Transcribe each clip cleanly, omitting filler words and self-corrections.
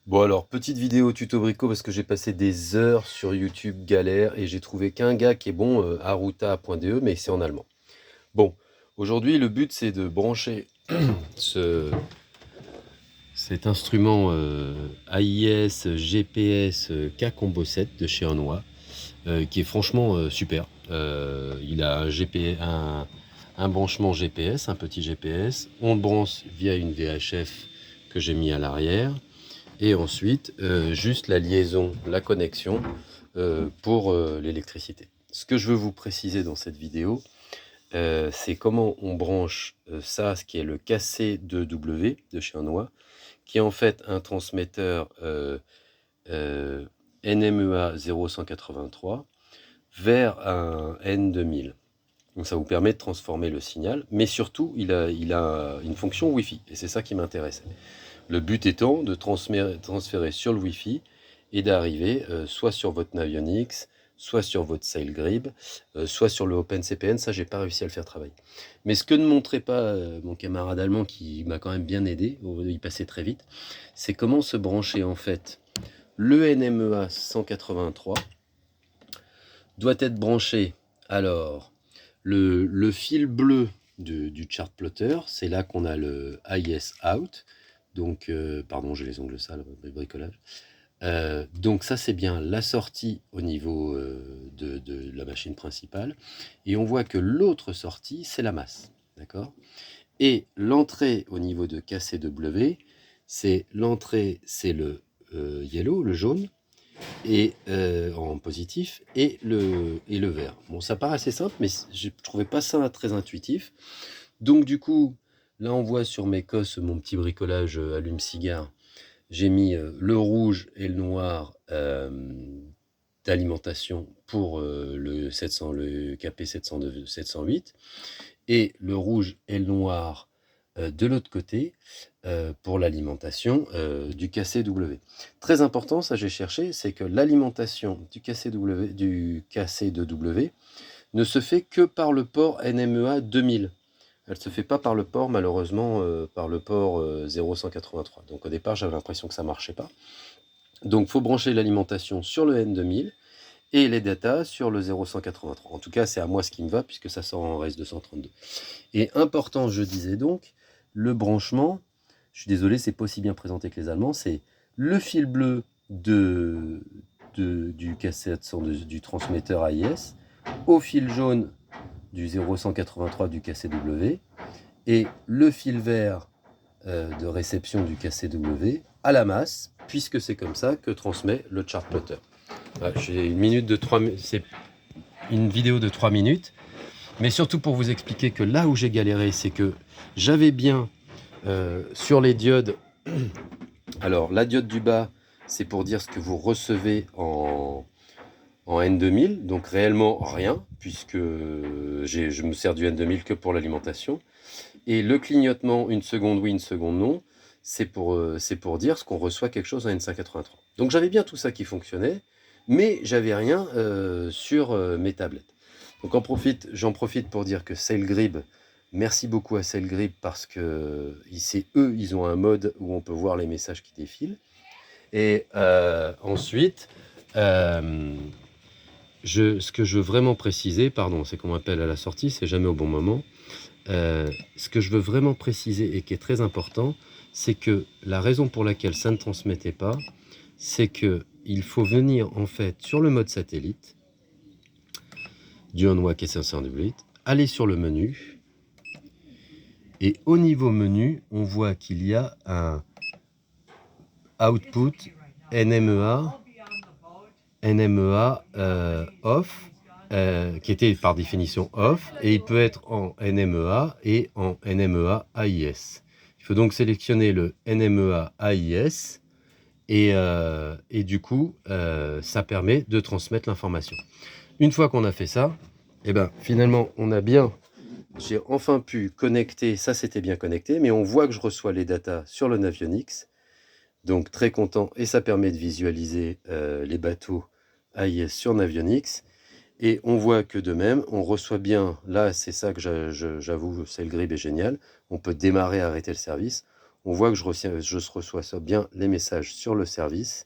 Bon alors, petite vidéo tuto brico parce que j'ai passé des heures sur YouTube galère et j'ai trouvé qu'un gars qui est bon, aruta.de, mais c'est en allemand. Bon, aujourd'hui le but c'est de brancher ce, cet instrument AIS GPS K-Combo 7 de chez Hanwha, qui est franchement super. Il a un branchement GPS, un petit GPS. On le branche via une VHF que j'ai mis à l'arrière. Et ensuite, juste la liaison, la connexion pour l'électricité. Ce que je veux vous préciser dans cette vidéo, c'est comment on branche ça, ce qui est le KC2W de chez Hanwha, qui est en fait un transmetteur NMEA 0183 vers un N2000. Donc ça vous permet de transformer le signal, mais surtout il a une fonction Wi-Fi, et c'est ça qui m'intéressait. Le but étant de transférer sur le Wi-Fi et d'arriver soit sur votre Navionics, soit sur votre SailGrib, soit sur le OpenCPN. Ça, j'ai pas réussi à le faire travailler. Mais ce que ne montrait pas mon camarade allemand, qui m'a quand même bien aidé, il passait très vite, c'est comment se brancher en fait. Le NMEA 183 doit être branché. Alors, le fil bleu du chart plotter, c'est là qu'on a le IS out. Donc, pardon, j'ai les ongles sales, bricolage. Donc ça, c'est bien la sortie au niveau de la machine principale. Et on voit que l'autre sortie, c'est la masse. D'accord? Et l'entrée au niveau de KCW, c'est l'entrée, c'est le yellow, le jaune, et en positif, et le vert. Bon, ça paraît assez simple, mais je ne trouvais pas ça très intuitif. Donc du coup, là on voit sur mes cosses mon petit bricolage allume-cigare. J'ai mis le rouge et le noir d'alimentation pour le KP 708 et le rouge et le noir de l'autre côté pour l'alimentation du KCW. Très important, ça j'ai cherché, c'est que l'alimentation du KC2W ne se fait que par le port NMEA 2000. Elle ne se fait pas par le port, malheureusement, par le port 0183. Donc au départ, j'avais l'impression que ça ne marchait pas. Donc il faut brancher l'alimentation sur le N2000 et les datas sur le 0183. En tout cas, c'est à moi ce qui me va, puisque ça sort en RES 232. Et important, je disais donc, le branchement, je suis désolé, c'est pas aussi bien présenté que les Allemands, c'est le fil bleu du cassette du transmetteur AIS au fil jaune du 0183 du KCW et le fil vert de réception du KCW à la masse, puisque c'est comme ça que transmet le chart plotter. Voilà, j'ai c'est une vidéo de 3 minutes, mais surtout pour vous expliquer que là où j'ai galéré, c'est que j'avais bien sur les diodes. Alors la diode du bas, c'est pour dire ce que vous recevez en N2000, donc réellement rien, puisque je me sers du N2000 que pour l'alimentation. Et le clignotement, une seconde oui, une seconde non, c'est pour dire ce qu'on reçoit quelque chose en N583. Donc j'avais bien tout ça qui fonctionnait, mais j'avais rien sur mes tablettes. Donc j'en profite pour dire que SailGrib, merci beaucoup à SailGrib parce que ils ont un mode où on peut voir les messages qui défilent. Et ensuite, ce que je veux vraiment préciser, pardon, c'est qu'on m'appelle à la sortie, c'est jamais au bon moment. Ce que je veux vraiment préciser et qui est très important, c'est que la raison pour laquelle ça ne transmettait pas, c'est que il faut venir en fait sur le mode satellite du Hanwha K508, aller sur le menu, et au niveau menu, on voit qu'il y a un output NMEA off, qui était par définition off, et il peut être en NMEA et en NMEA AIS. Il faut donc sélectionner le NMEA AIS et du coup ça permet de transmettre l'information. Une fois qu'on a fait ça, et ben finalement j'ai enfin pu connecter, ça c'était bien connecté, mais on voit que je reçois les datas sur le Navionics, donc très content, et ça permet de visualiser les bateaux AIS sur Navionics. Et on voit que de même, on reçoit bien, là c'est ça que j'avoue, SailGrib est génial, on peut démarrer, arrêter le service, on voit que je reçois ça bien les messages sur le service.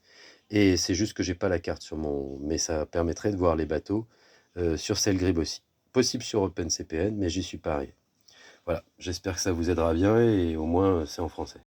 Et c'est juste que j'ai pas la carte sur mon... Mais ça permettrait de voir les bateaux sur Sailgrib aussi. Possible sur OpenCPN, mais j'y suis pas arrivé. Voilà, j'espère que ça vous aidera bien et au moins c'est en français.